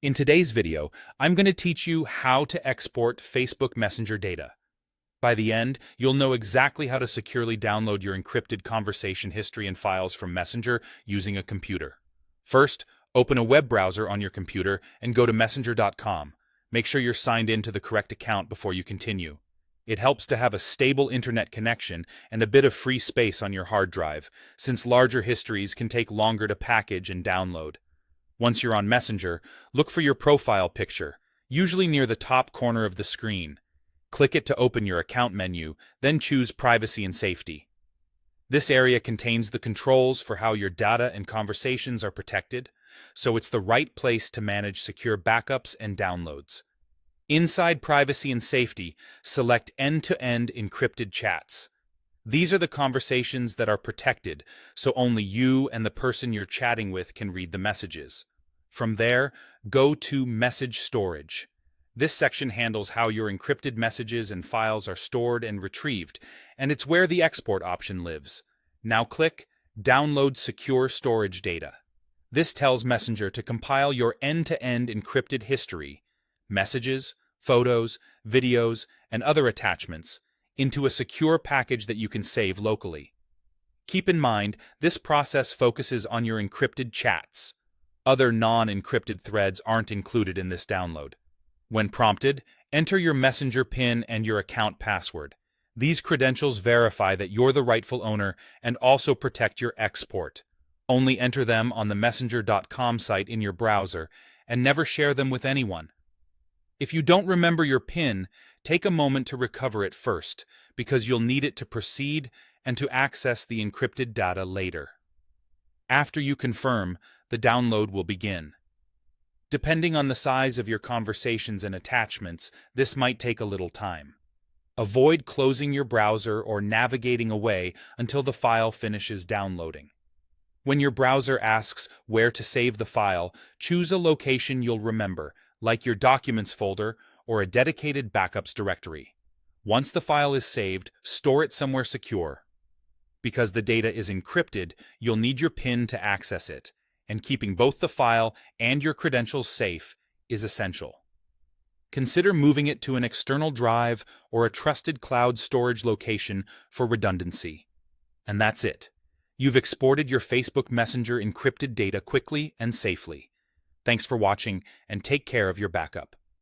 In today's video, I'm going to teach you how to export Facebook Messenger data. By the end, you'll know exactly how to securely download your encrypted conversation history and files from Messenger using a computer. First, open a web browser on your computer and go to messenger.com. Make sure you're signed in to the correct account before you continue. It helps to have a stable internet connection and a bit of free space on your hard drive, since larger histories can take longer to package and download. Once you're on Messenger, look for your profile picture, usually near the top corner of the screen. Click it to open your account menu, then choose Privacy and Safety. This area contains the controls for how your data and conversations are protected, so it's the right place to manage secure backups and downloads. Inside Privacy and Safety, select End-to-End Encrypted Chats. These are the conversations that are protected, so only you and the person you're chatting with can read the messages. From there, go to Message Storage. This section handles how your encrypted messages and files are stored and retrieved, and it's where the export option lives. Now click Download Secure Storage Data. This tells Messenger to compile your end-to-end encrypted history, messages, photos, videos, and other attachments, into a secure package that you can save locally. Keep in mind, this process focuses on your encrypted chats. Other non-encrypted threads aren't included in this download. When prompted, enter your Messenger PIN and your account password. These credentials verify that you're the rightful owner and also protect your export. Only enter them on the messenger.com site in your browser and never share them with anyone. If you don't remember your PIN, take a moment to recover it first, because you'll need it to proceed and to access the encrypted data later. After you confirm, the download will begin. Depending on the size of your conversations and attachments, this might take a little time. Avoid closing your browser or navigating away until the file finishes downloading. When your browser asks where to save the file, choose a location you'll remember, like your Documents folder or a dedicated backups directory. Once the file is saved, store it somewhere secure. Because the data is encrypted, you'll need your PIN to access it, and keeping both the file and your credentials safe is essential. Consider moving it to an external drive or a trusted cloud storage location for redundancy. And that's it. You've exported your Facebook Messenger encrypted data quickly and safely. Thanks for watching, and take care of your backup.